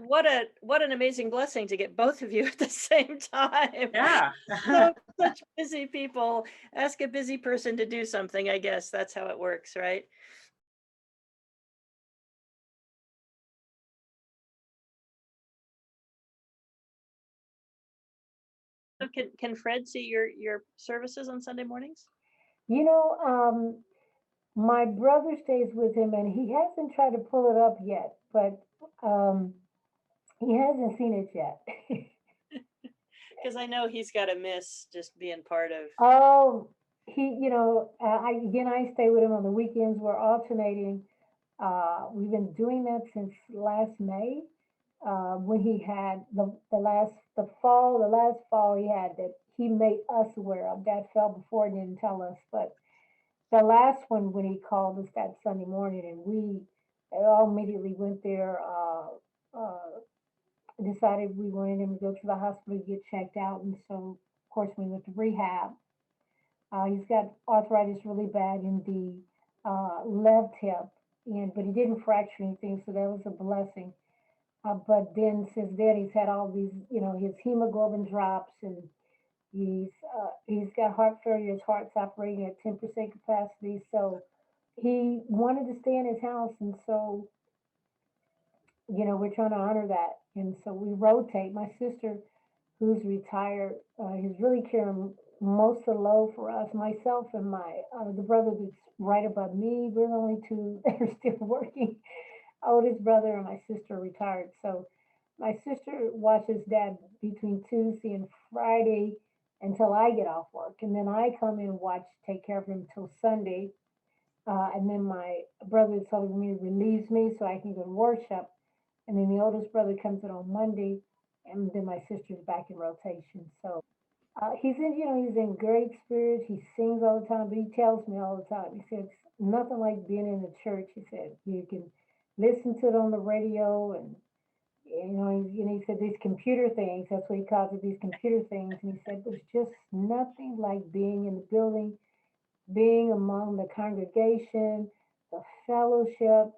what an amazing blessing to get both of you at the same time. Yeah. So such busy people. Ask a busy person to do something, I guess. That's how it works, right? So can Fred see your services on Sunday mornings? You know, my brother stays with him, and he hasn't tried to pull it up yet, but um, he hasn't seen it yet. Because I know he's got to miss just being part of. Oh, I stay with him on the weekends. We're alternating. We've been doing that since last May, when he had the last fall he had that he made us aware of. That fell before and didn't tell us, but the last one when he called us that Sunday morning, and we all immediately went there. Decided we wanted him to go to the hospital to get checked out, and so of course we went to rehab. He's got arthritis really bad in the left hip, and but he didn't fracture anything, so that was a blessing. But then since then he's had all these, his hemoglobin drops, and he's got heart failure. His heart's operating at 10% capacity, so he wanted to stay in his house, and so we're trying to honor that, and so we rotate. My sister, who's retired, is really carrying most of the load for us. Myself and my the brother that's right above me. We're the only two that are still working. Oldest brother and my sister are retired. So my sister watches dad between Tuesday and Friday until I get off work, and then I come in and take care of him until Sunday. And then my brother told me relieves me so I can go to worship. And then the oldest brother comes in on Monday, and then my sister's back in rotation. So he's in great spirits. He sings all the time, but he tells me all the time. He says nothing like being in the church. He said you can listen to it on the radio, and he said these computer things. That's what he calls it, these computer things. And he said there's just nothing like being in the building, being among the congregation, the fellowship.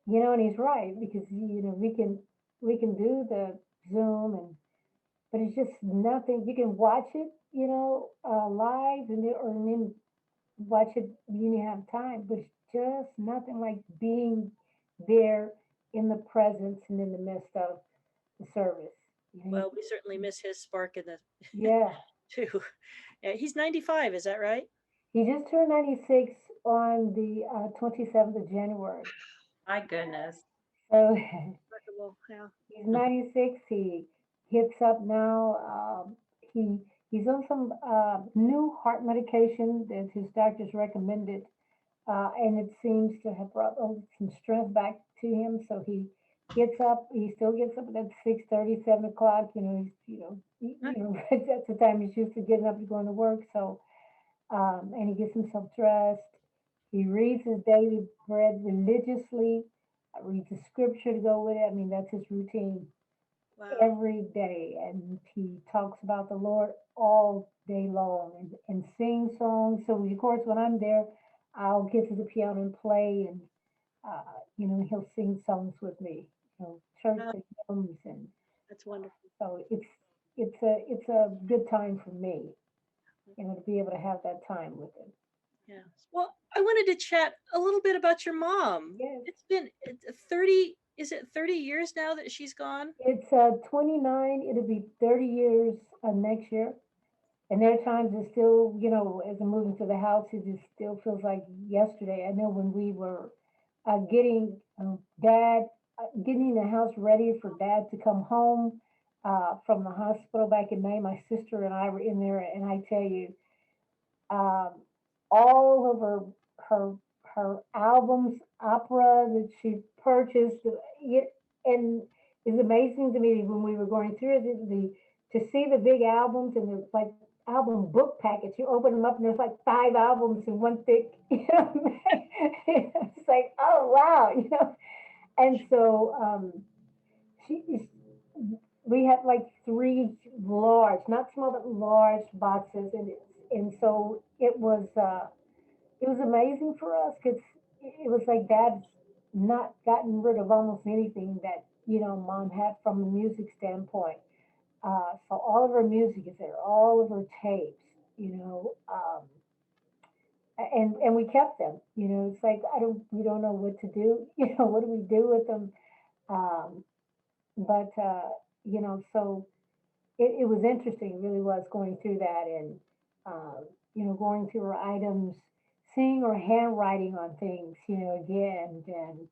And he's right because we can do the Zoom, but it's just nothing. You can watch it, live, and then watch it when you have time. But it's just nothing like being there in the presence and in the midst of the service. Well, we certainly miss his spark in the Yeah, too. Yeah, he's 95, is that right? he just turned 96 on the 27th of January. My goodness. So Remarkable. Yeah. he's 96. He hits up now. He's on some new heart medication that his doctors recommended, and it seems to have brought some strength back to him. So he gets up. He still gets up at 6:30, 7 o'clock. That's the time he's used to getting up and going to work. So and he gets himself dressed. He reads his daily bread religiously. Reads the scripture to go with it. I mean, that's his routine Wow. every day, and he talks about the Lord all day long, and sing songs. So of course, when I'm there, I'll get to the piano and play, and he'll sing songs with me, church Oh, hymns, and that's wonderful. so it's a good time for me, to be able to have that time with him. Yeah. Well, I wanted to chat a little bit about your mom. Yes, It's been 30, is it 30 years now that she's gone? it's 29. It'll be 30 years next year. And there are times it still, as I'm moving to the house, it just still feels like yesterday. I know when we were getting the house ready for dad to come home from the hospital back in May, my sister and I were in there, and I tell you, um, all of her her albums, opera that she purchased, and it's amazing to me when we were going through it, to see the big albums and the like album book package. You open them up and there's like 5 albums in one thick. It's like, oh wow. And so she we had like 3 large, not small but large boxes, and so it was amazing for us because it was like dad's not gotten rid of almost anything that Mom had from a music standpoint. So all of her music is there, all of her tapes, and we kept them. It's like we don't know what to do. What do we do with them? Um, but so it was interesting. It really was going through that and going through her items, seeing her handwriting on things, again, and it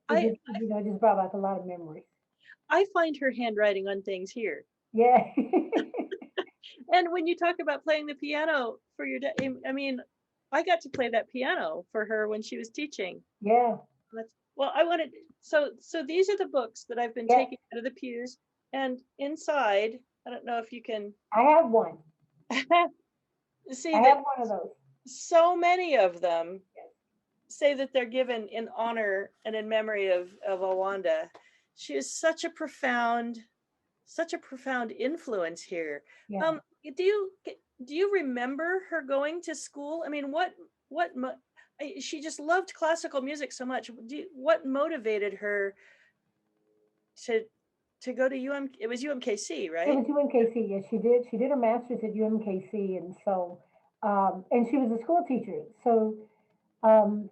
I just it just brought back a lot of memories. I find her handwriting on things here. Yeah. And when you talk about playing the piano for your dad, I mean, I got to play that piano for her when she was teaching. Yeah. That's well, I wanted so these are the books that I've been Yeah. taking out of the pews, and inside, I don't know if you can I have one. see I that have one of those. so many of them say that they're given in honor and in memory of Elwanda. She is such a profound influence here. Yeah. Um, do you do you remember her going to school? I mean, what she just loved classical music so much. What motivated her to go to UM? It was UMKC, It right? was UMKC. Yes, she did. She did her master's at UMKC, and so, and she was a school teacher. So, um,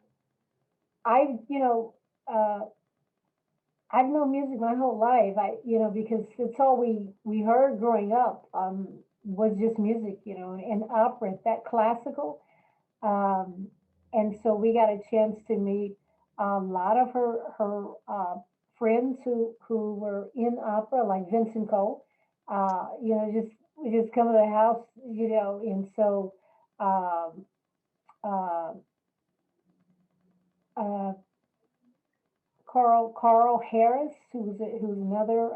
I, uh, I've known music my whole life. Because it's all we heard growing up, was just music, and opera, that classical. Um, and so we got a chance to meet a lot of her friends who were in opera, like Vincent Cole. Just we just come to the house, and so um, uh, uh, Carl Harris, who's another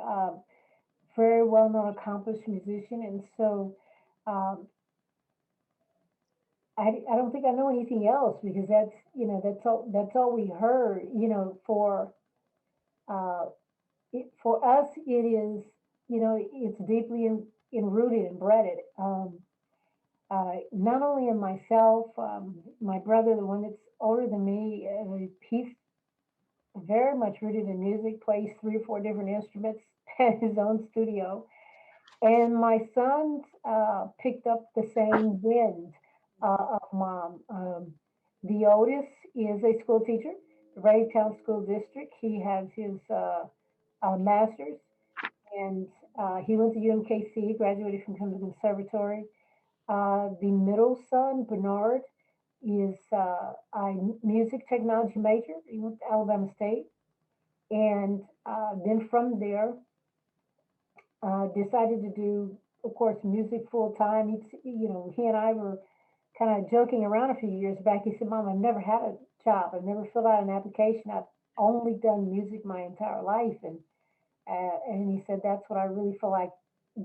very well known accomplished musician, and so um, I don't think I know anything else because that's all we heard. Uh, for us it is it's deeply enrooted and bred. Not only in myself, my brother, the one that's older than me, he's very much rooted in music, plays 3 or 4 different instruments, has his own studio. And my sons picked up the same wind of mom. The oldest is a school teacher, Raytown School District. He has his master's, and he went to UMKC, graduated from the conservatory. The middle son, Bernard, is a music technology major. He went to Alabama State, and then from there, decided to do, of course, music full time. He and I were kind of joking around a few years back. He said, "Mom, I've never had a job. I've never filled out an application. I've only done music my entire life." And he said, "That's what I really feel like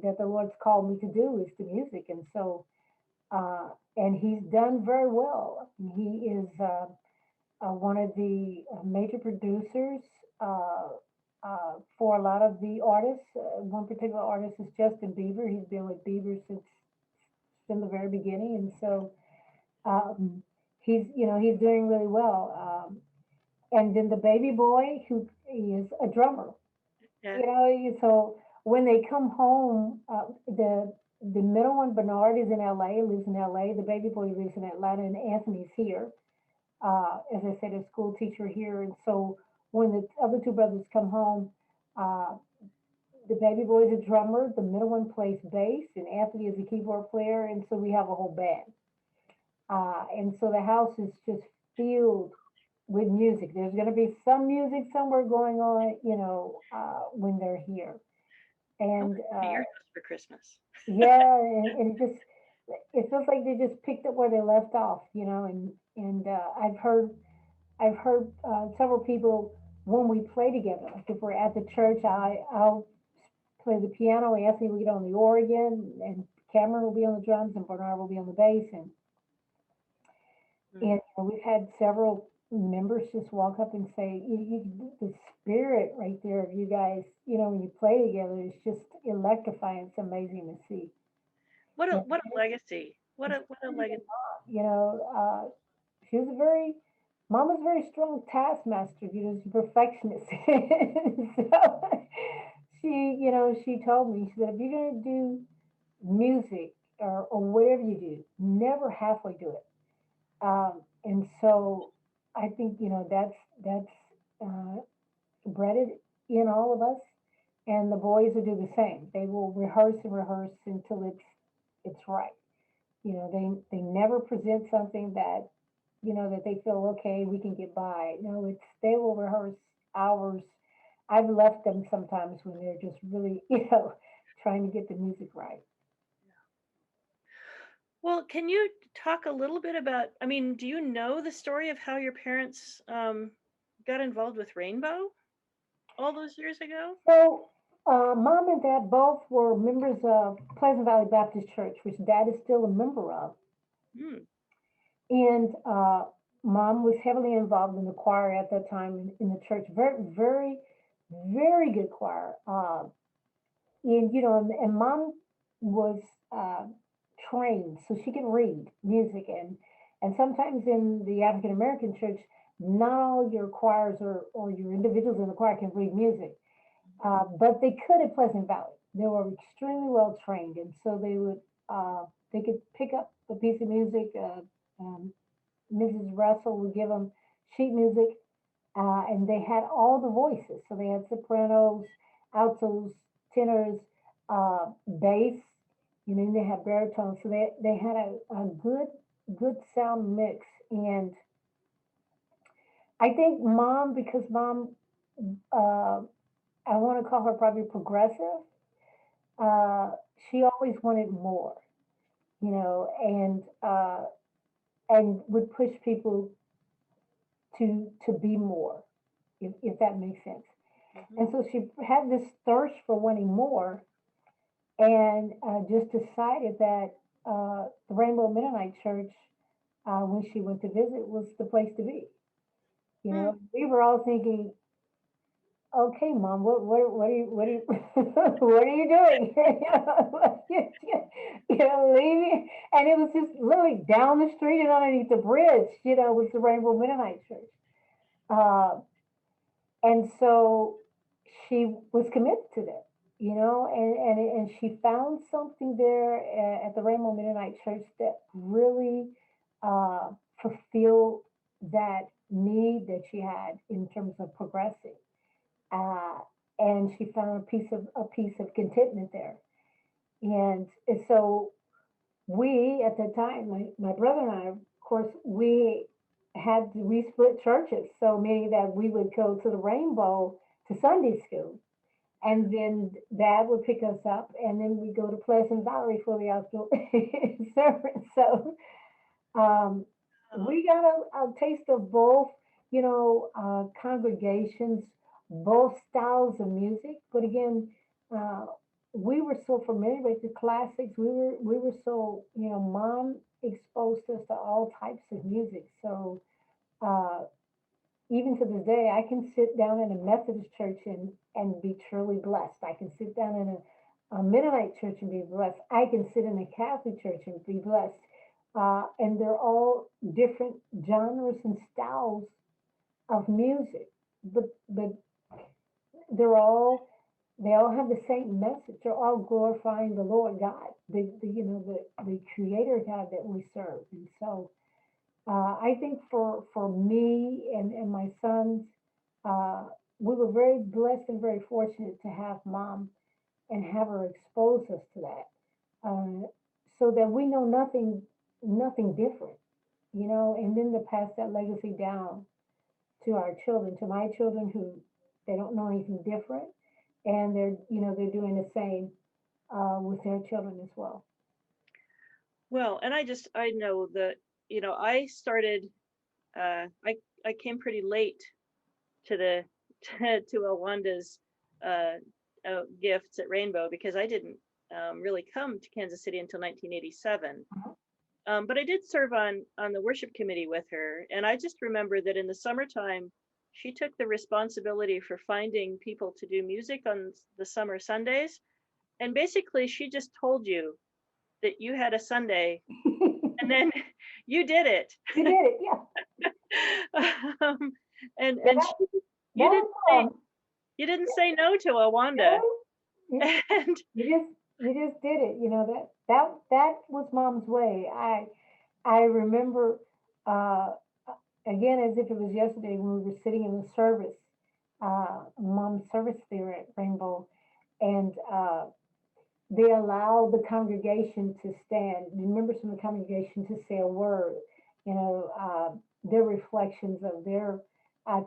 that the Lord's called me to do is the music." And so, and he's done very well. He is one of the major producers for a lot of the artists. One particular artist is Justin Bieber. He's been with Bieber since from the very beginning, and so he's doing really well. And then the baby boy, who is a drummer, Yeah. so when they come home, the middle one, Bernard, is in LA, lives in LA. The baby boy lives in Atlanta, and Anthony's here. As I said, a school teacher here. And so when the other two brothers come home, uh, the baby boy is a drummer, the middle one plays bass, and Anthony is a keyboard player. And so we have a whole band. And so the house is just filled with music. There's going to be some music somewhere going on, when they're here. I want And to be your house for Christmas. yeah, and it feels like they just picked up where they left off, and I've heard several people when we play together. Like if we're at the church, I'll play the piano, Anthony will get on the organ, and Cameron will be on the drums, and Bernard will be on the bass. And we've had several members just walk up and say, "The spirit right there of you guys, when you play together is just electrifying. It's amazing to see." And What a legacy. it's What a really legacy. a lot, she was a very Mom was a very strong taskmaster, she's a perfectionist. So she told me, she said, if you're gonna do music or whatever you do, never halfway do it. And so I think, that's uh, bred in all of us, and the boys will do the same. They will rehearse and rehearse until it's right. They never present something that they feel okay, we can get by. No, it's they will rehearse hours. I've left them sometimes when they're just really, trying to get the music right. Well, can you talk a little bit about, I mean, do you know the story of how your parents got involved with Rainbow all those years ago? So, mom and dad both were members of Pleasant Valley Baptist Church, which dad is still a member of. Hmm. And mom was heavily involved in the choir at that time in the church. Very, very, very good choir. And mom was uh, trained, so she could read music. And sometimes in the African American church, not all your choirs or your individuals in the choir can read music. But they could at Pleasant Valley. They were extremely well trained, and so they could pick up a piece of music. Mrs. Russell would give them sheet music, and they had all the voices. So they had sopranos, altos, tenors, bass. They had baritone. So they had a good sound mix. And I think mom, because mom, uh, I want to call her probably progressive. Uh, she always wanted more, and would push people to be more, if that makes sense. Hmm. And so she had this thirst for wanting more, and just decided that the Rainbow Mennonite Church, when she went to visit, was the place to be. Hmm. We were all thinking, okay, mom, what are you, what are you doing? Leave me. And it was just literally down the street and underneath the bridge, was the Rainbow Mennonite Church. Uh, and so she was committed to that, and she found something there at the Rainbow Mennonite Church that really uh, fulfilled that need that she had in terms of progressing. uh, and she found a piece of contentment there. And so we at the time, my brother and I, of course, we split churches, so meaning that we would go to the Rainbow to Sunday school, and then Dad would pick us up, and then we go to Pleasant Valley for the outdoor service. So um, Oh, we got a taste of both, congregations, both styles of music. But again, uh, we were so familiar with the classics. We were so, mom exposed us to all types of music. So uh, even to this day, I can sit down in a Methodist church and be truly blessed. I can sit down in a Mennonite church and be blessed. I can sit in a Catholic church and be blessed. And they're all different genres and styles of music, but they all have the same message. They're all glorifying the Lord God, the Creator God that we serve. And so I think for me and my sons, uh, we were very blessed and very fortunate to have mom and have her expose us to that, so that we know nothing different, and then to pass that legacy down to our children, to my children who they don't know anything different, and they're doing the same with their children as well. well, and I know that, I started, I came pretty late to the to Elwanda's uh, gifts at Rainbow because I didn't really come to Kansas City until 1987. But I did serve on the worship committee with her, and I just remember that in the summertime, she took the responsibility for finding people to do music on the summer Sundays, and basically she just told you that you had a Sunday, and then you did it. You did it, yeah. Um, Yeah, and you that didn't was say fun. you didn't say no to Elwanda. No, you, And you just did it. You know that was mom's way. I remember uh, again as if it was yesterday when we were sitting in the service, mom's service there at Rainbow, and they allowed the congregation to stand, the members of the congregation to say a word, you know, their reflections of their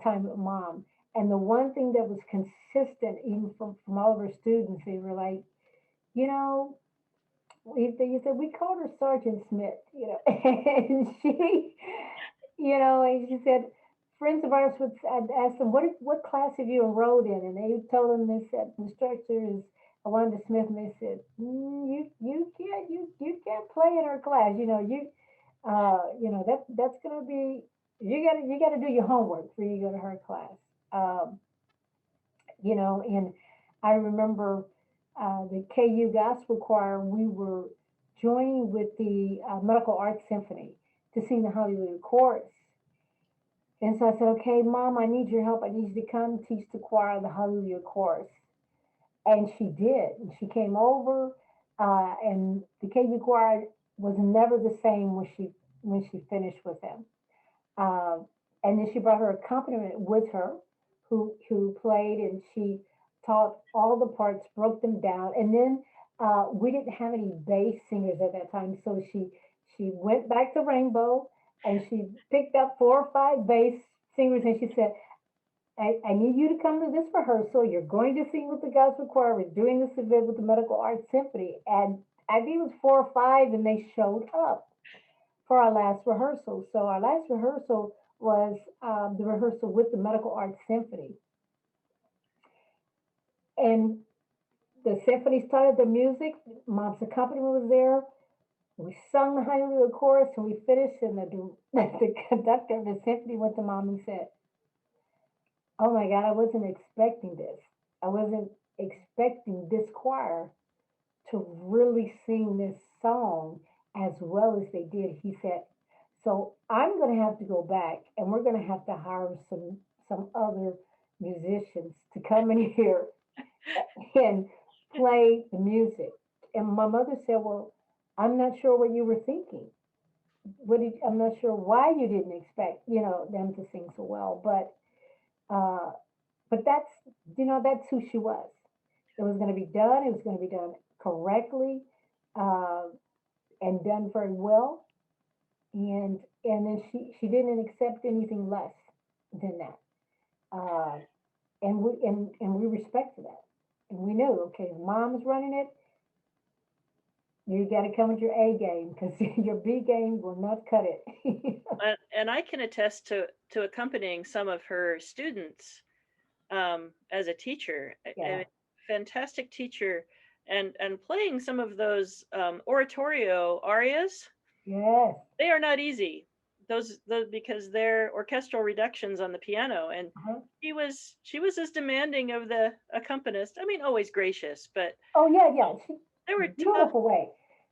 time with mom. And the one thing that was consistent, even from all of our students, they were like, you know, you said we called her Sergeant Smith, you know, and she, you know, and she said, friends of ours would I'd ask them, what class have you enrolled in? And they told them, they said, the instructor is Elwanda Smith, and they said, you can't play in our class, you know that's gonna be you gotta do your homework before you go to her class, um, you know, and I remember the KU Gospel Choir, we were joining with the Medical Arts Symphony to sing the Hallelujah Chorus. And so I said, okay, Mom, I need your help. I need you to come teach the choir the Hallelujah Chorus. And she did. And she came over, and the KU choir was never the same when she finished with them. Um, and then she brought her accompaniment with her, who played, and she taught all the parts, broke them down, and then we didn't have any bass singers at that time, so she went back to Rainbow, and she picked up 4 or 5 bass singers, and she said, I need you to come to this rehearsal. You're going to sing with the gospel choir. We're doing this event with the Medical Arts Symphony, and I think it was 4 or 5, and they showed up for our last rehearsal. So our last rehearsal was the rehearsal with the Medical Arts Symphony. And the symphony started the music. Mom's accompaniment was there. We sung the Hallelujah chorus and we finished. And the conductor of the symphony went to Mom and said, "Oh my God, I wasn't expecting this. I wasn't expecting this choir to really sing this song as well as they did." He said, "So I'm going to have to go back and we're going to have to hire some other musicians to come in here and play the music." And my mother said, "Well, I'm not sure what you were thinking. I'm not sure why you didn't expect, them to sing so well, uh, but that's who she was. It was going to be done. It was going to be done correctly, uh, and done very well. And then she didn't accept anything less than that. Uh, and we respected that. And we knew, okay, if mom's running it, you got to come with your A game because your B game will not cut it. and I can attest to accompanying some of her students as a teacher. Yeah. Fantastic teacher, and playing some of those oratorio arias. Yes. They are not easy. Those because they're orchestral reductions on the piano, and Uh-huh. she was as demanding of the accompanist. I mean, always gracious, but Oh yeah, yeah. She they were tough. beautiful way.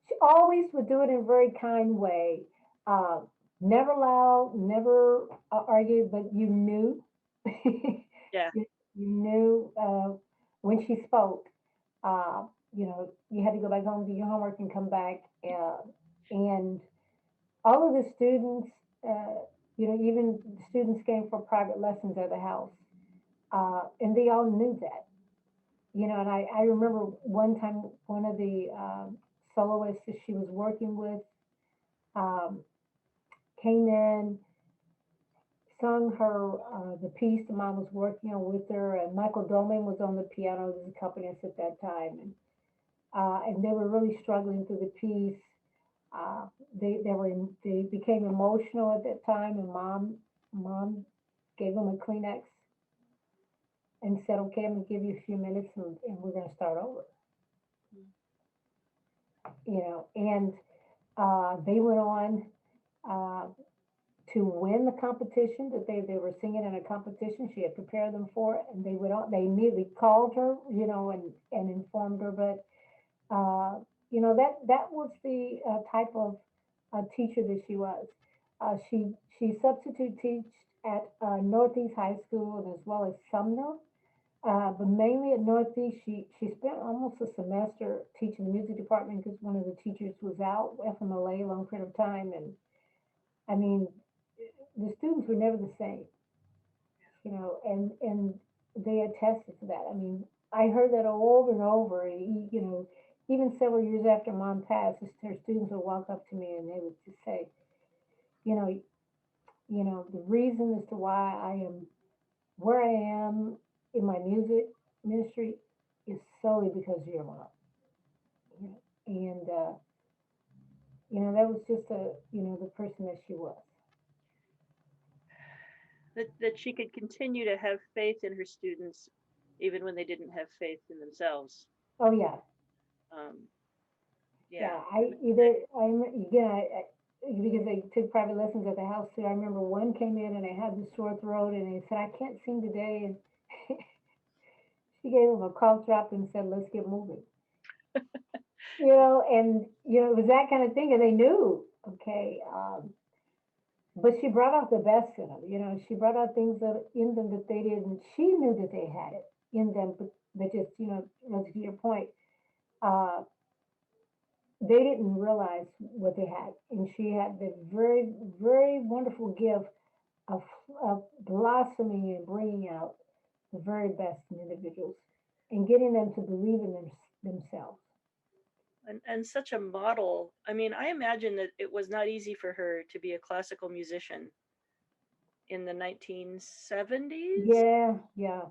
She always would do it in a very kind way. Uh, Never loud, never argued, but you knew. Yeah. You knew when she spoke. You had to go back home, do your homework, and come back. And all of the students, even the students came for private lessons at the house, and they all knew that. And I remember one time one of the soloists that she was working with um, came in, sung her the piece the mom was working on with her, and Michael Doman was on the piano as accompanist at that time, and they were really struggling through the piece. They became emotional at that time, and mom gave them a Kleenex and said, "Okay, I'm gonna give you a few minutes, and we're gonna start over." And they went on uh, to win the competition that they were singing in a competition. She had prepared them for it, and they went on. They immediately called her, and informed her. But that was the type of teacher that she was. She substitute teach at Northeast High School and as well as Sumner. But mainly at Northeast, she spent almost a semester teaching the music department because one of the teachers was out, FMLA, a long period of time. And I mean, the students were never the same, and they attested to that. I mean, I heard that over and over. Even several years after mom passed, her students would walk up to me and they would just say, you know, the reason as to why I am where I am in my music ministry is solely because of your mom. And that was just the person that she was. That she could continue to have faith in her students even when they didn't have faith in themselves. Oh yeah, Um, yeah. yeah. I because I took private lessons at the house too. I remember one came in and I had this sore throat and I said I can't sing today, and she gave him a cough drop and said let's get moving. And it was that kind of thing, and they knew. Okay, but she brought out the best in them. She brought out things that in them that they didn't. She knew that they had it in them, but just to your point, uh, they didn't realize what they had, and she had the very very wonderful gift of blossoming and bringing out the very best in individuals and getting them to believe in themselves. And such a model. I mean, I imagine that it was not easy for her to be a classical musician in the 1970s. Yeah, yeah,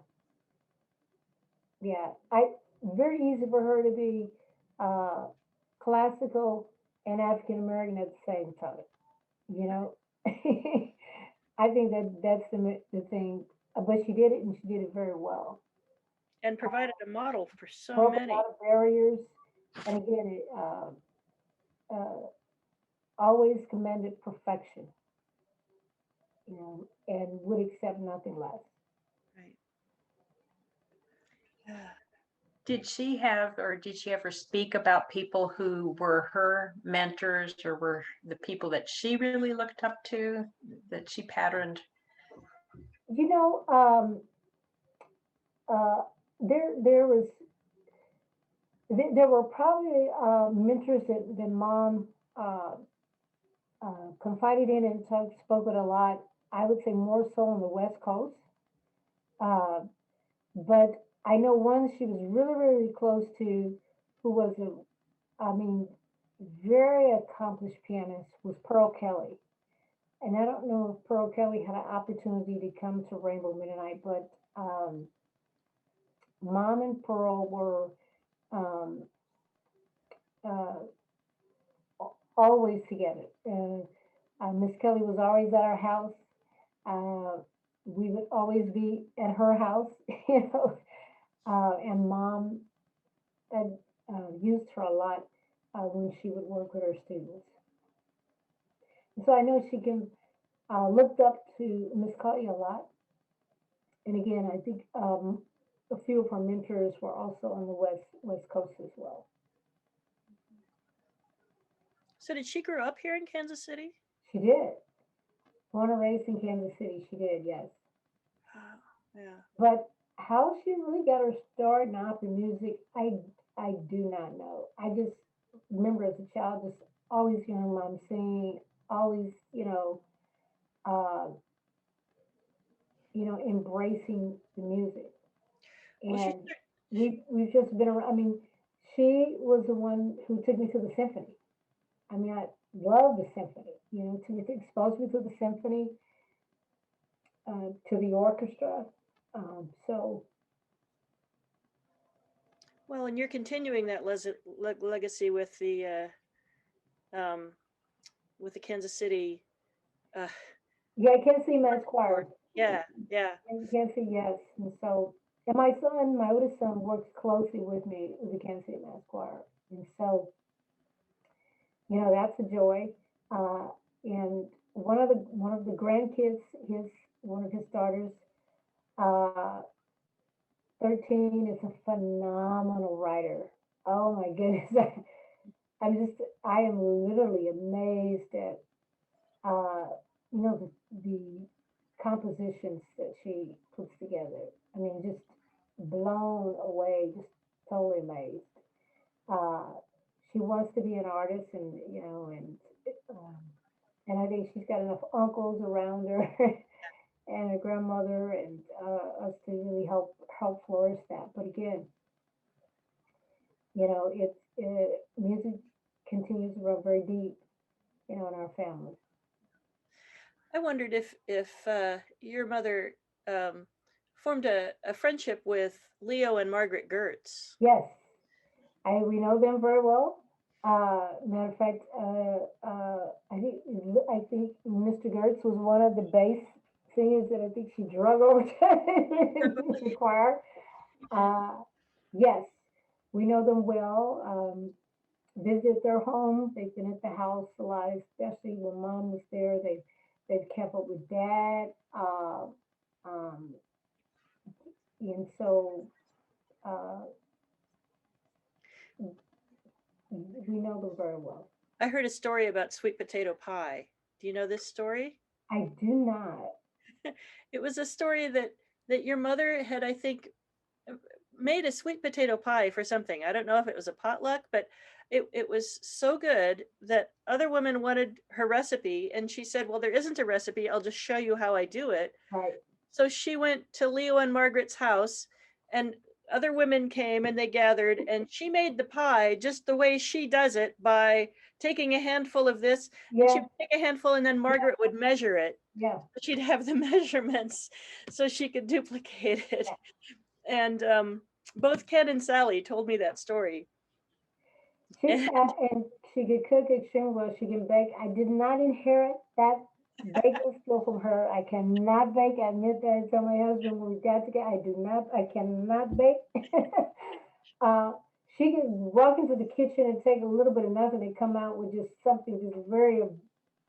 yeah. I Very easy for her to be uh, classical and African American at the same time. You know, I think that's the thing. But she did it, and she did it very well. And provided a model for so Broke a lot many. of barriers, and again, it always commended perfection. And would accept nothing less. Right. Did she ever speak about people who were her mentors or were the people that she really looked up to, that she patterned? You know, uh, there was there were probably mentors that mom confided in and spoke with a lot. I would say more so on the West Coast, uh, but I know one she was really really close to, who was I mean, very accomplished pianist, was Pearl Kelly. And I don't know if Pearl Kelly had an opportunity to come to Rainbow Mennonite, but Mom and Pearl were um, uh, always together. Miss Kelly was always at our house. Uh, we would always be at her house, and Mom had used her a lot when she would work with her students. So I know she can looked up to Miss Kelly a lot. And again, I think a few of her mentors were also on the West Coast as well. So did she grow up here in Kansas City? She did. Born and raised in Kansas City, she did, yes. Oh, yeah. But how she really got her start in opera music, I do not know. I just remember as a child just always hearing mom sing, always, uh, embracing the music. Well, she's And we've just been around. I mean, she was the one who took me to the symphony. I mean, I love the symphony. To expose me to the symphony, to the orchestra. So well, and you're continuing that legacy um, with the Kansas City. Uh, yeah, I can't see Mass Choir. yeah, yeah. And can't see yes, and so and my son, my oldest son, works closely with me with the Kansas City Mass Choir, and so that's a joy. Uh, and one of the grandkids, his one of his daughters, uh, 13, is a phenomenal writer. Oh my goodness. I am literally amazed at uh, you know, the compositions that she puts together. I mean, just blown away, just totally amazed. Uh, she wants to be an artist, and you know, um, and I think she's got enough uncles around her and a grandmother and us to really help flourish that. But again, you know, music continues to run very deep, you know, in our family. I wondered if your mother formed a friendship with Leo and Margaret Gertz. Yes, we know them very well. Matter of fact, I think Mr. Gertz was one of the bass singers that I think she drug over to the choir. Uh, yes, we know them well. Visit their home. They've been at the house a lot, especially when mom was there. They've kept up with dad. Um, and so uh, we know them very well. I heard a story about sweet potato pie. Do you know this story? I do not. It was a story that your mother had, I think, made a sweet potato pie for something. I don't know if it was a potluck, but it was so good that other women wanted her recipe. And she said, well, there isn't a recipe. I'll just show you how I do it. Right. So she went to Leo and Margaret's house, and other women came and they gathered, and she made the pie just the way she does it by taking a handful of this, and she Yeah. would take a handful, and then Margaret would measure it. Yeah. She'd have the measurements so she could duplicate it. And both Ken and Sally told me that story. And And she could cook extremely well. She can bake. I did not inherit that baking skill from her. I cannot bake. I admit that. I tell my husband when we got together, I cannot bake. uh, she could walk into the kitchen and take a little bit of nothing and come out with just something just very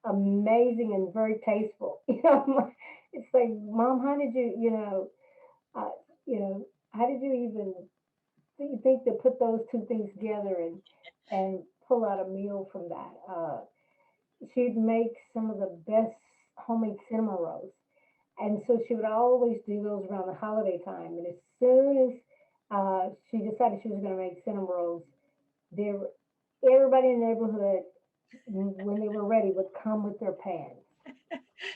amazing and very tasteful. You know, it's like, Mom, how did you, uh, you know, how did you even think to put those two things together and pull out a meal from that? She'd make some of the best homemade cinnamon rolls, and so she would always do those around the holiday time. And as soon as she decided she was going to make cinnamon rolls, there, everybody in the neighborhood, when they were ready, would come with their pans.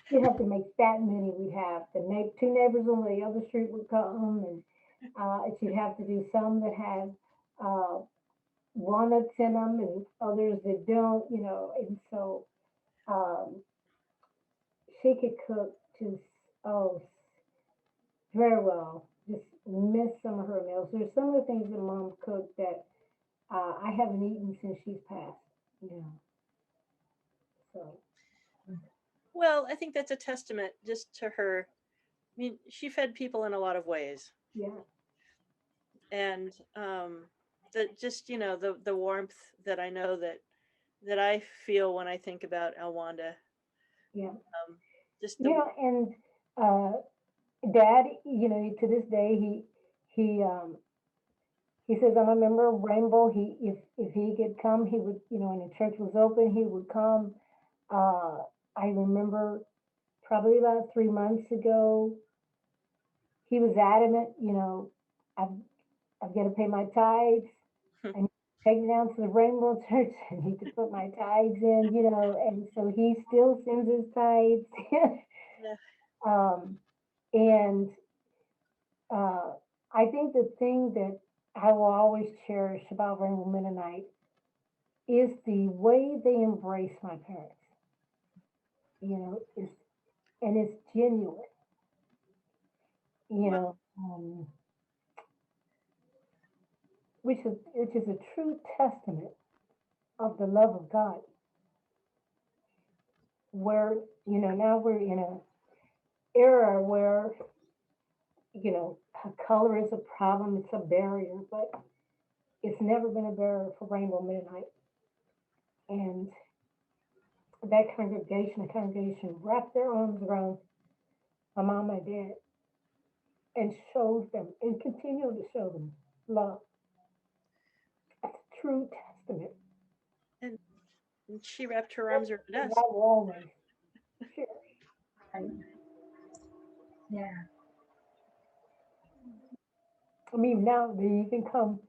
We'd have to make that many. We'd have two neighbors on the other street would come, and she'd have to do some that had uh, walnuts in them, and others that don't, you know. And so um, she could cook just oh very well. Just miss some of her meals. There's some of the things that Mom cooked that I haven't eaten since she's passed. You know, so well, I think that's a testament just to her. I mean, she fed people in a lot of ways. yeah, And the just, the warmth that I know that I feel when I think about Elwanda. yeah. Just the You know, and uh, Dad, you know, to this day, he he says, I'm a member of Rainbow. If he could come, he would, you know, and the church was open, he would come. Uh, I remember probably about 3 months ago, he was adamant, you know, I've I've got to pay my tithes. I need to take me down to the Rainbow Church. I need to put my tithes in, you know, and so he still sends his tithes. yeah, um, and uh, I think the thing that I will always cherish about Rainbow Mennonite is the way they embrace my parents. You know, it's genuine. You well, know, which is a true testament of the love of God. Where you know now we're in a era where you know color is a problem, it's a barrier, but it's never been a barrier for Rainbow Mennonite. And the congregation wrapped their arms around my mom and dad and showed them and continue to show them love. That's a true testament. and, and she wrapped her That's arms around what us. God will always. Sure. Right. Yeah. I mean, now they even come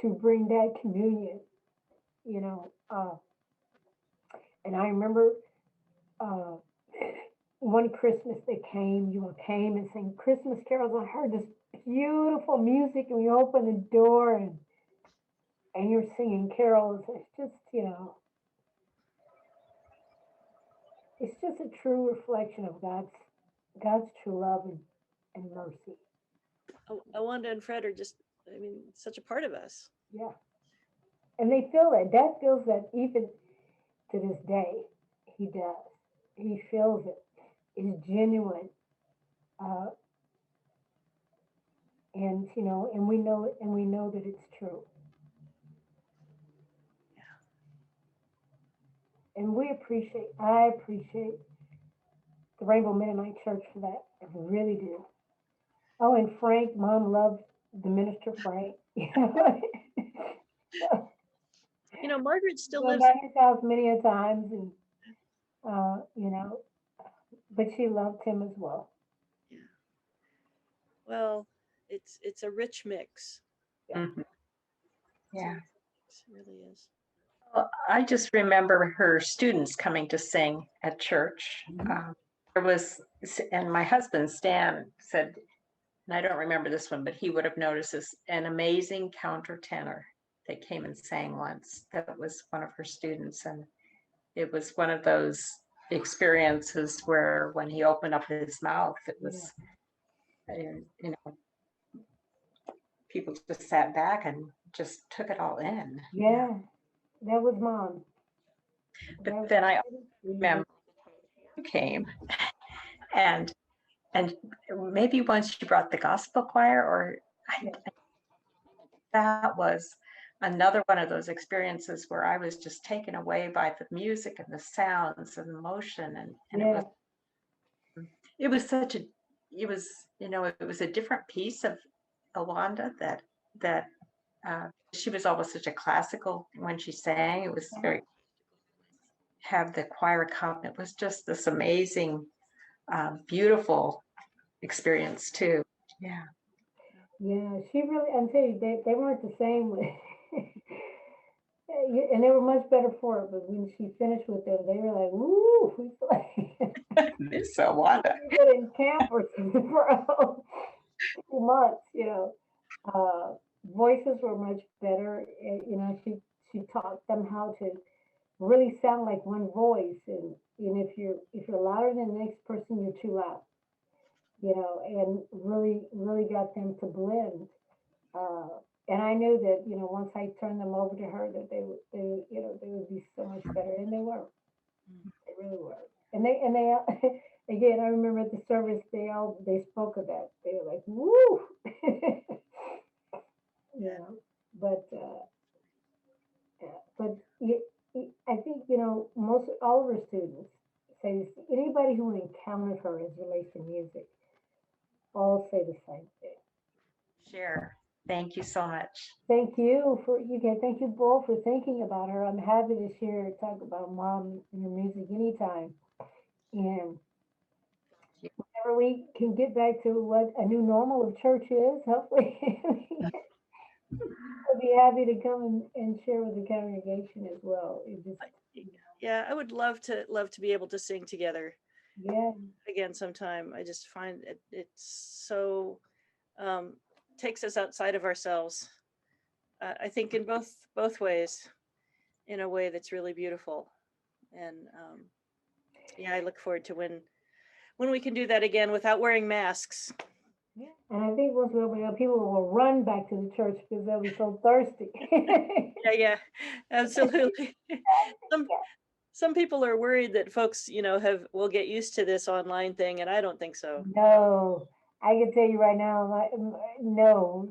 to bring that communion, you know. And I remember uh, one Christmas they came, you all came and sang Christmas carols. I heard this beautiful music, and we opened the door, and you're singing carols. It's just, it's just a true reflection of God's true love and mercy. Elwanda and Fred are just, I mean, such a part of us. Yeah. And they feel that. Dad feels that even to this day. He does. He feels it. It's genuine. Uh, and we know that it's true. And I appreciate the Rainbow Mennonite Church for that. I really do. Oh, and Frank, Mom loved the minister Frank. You know, Margaret still Gone lives. by his house many a times, and but she loved him as well. Yeah. Well, it's a rich mix. Yeah. Mhm. Yeah. It really is. Well, I just remember her students coming to sing at church. There was, and my husband Stan said, and I don't remember this one, but he would have noticed this, an amazing countertenor that came and sang once. That was one of her students, and it was one of those experiences where when he opened up his mouth, it was, people just sat back and just took it all in. Yeah, that was Mom. But then I remember you came, and maybe once you brought the gospel choir, or that was another one of those experiences where I was just taken away by the music and the sounds and the motion, and Yeah, it was such a, it was, it was a different piece of Elwanda that she was always such a classical when she sang. It was very, have the choir come. It was just this amazing, beautiful experience too. Yeah. yeah. She really, I'm telling you, they weren't the same. And they were much better for it. But when she finished with them, they were like, "Woo!" We feel like Miss Elwanda. we been in camp or something for a whole 2 months. Voices were much better. She taught them how to really sound like one voice, and if you're louder than the next person, you're too loud. And really got them to blend. Uh, and I knew that, once I turned them over to her, that they would be so much better, and they were. They really were. And they again, I remember at the service, they spoke of that. They were like, "Woo!" you know. But yeah, but I think most all of our students say this. Anybody who encountered her as relates to music all say the same thing. Share. Thank you so much. Thank you both for thinking about her. I'm happy to share talk about Mom and her music anytime. And whenever we can get back to what a new normal of church is, hopefully I'll be happy to come and share with the congregation as well. Yeah, I would love to be able to sing together Yeah, again sometime. I just find it's so takes us outside of ourselves. I think in both ways, in a way that's really beautiful. And yeah, I look forward to when we can do that again without wearing masks. yeah. And I think once we open up, people will run back to the church because they'll be so thirsty. Yeah, absolutely. some some people are worried that folks, will get used to this online thing, and I don't think so. No, I can tell you right now, no,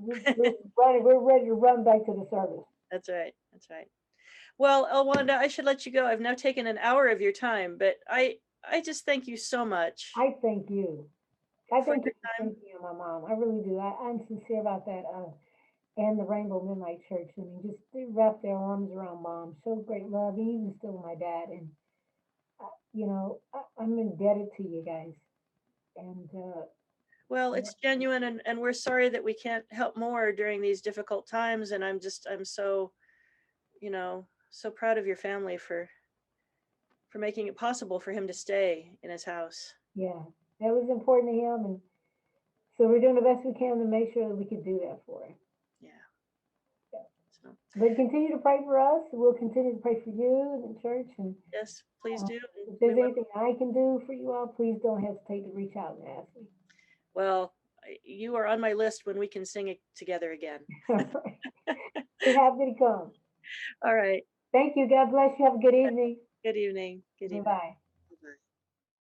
we're ready to run back to the service. That's right. That's right. Well, Elwanda, I should let you go. I've now taken an hour of your time, but I just thank you so much I thank you. I for thank you your for time. thinking of my mom. I really do. I'm sincere about that. And the Rainbow Midnight Church. I mean, just they wrap their arms around mom, show great love, and even still my dad. And you know, I'm indebted to you guys. And Well, it's genuine, and we're sorry that we can't help more during these difficult times. And I'm so, so proud of your family for making it possible for him to stay in his house. yeah, that was important to him. And so we're doing the best we can to make sure that we can do that for him. Yeah. Yeah. So, But continue to pray for us. We'll continue to pray for you and the church. And yes, please do. if We there's love, anything I can do for you all, please don't hesitate to reach out and ask me. well, you are on my list when we can sing it together again. We're happy to come. All right. Thank you. God bless you. Have a good evening. Good evening. Good evening. Bye-bye.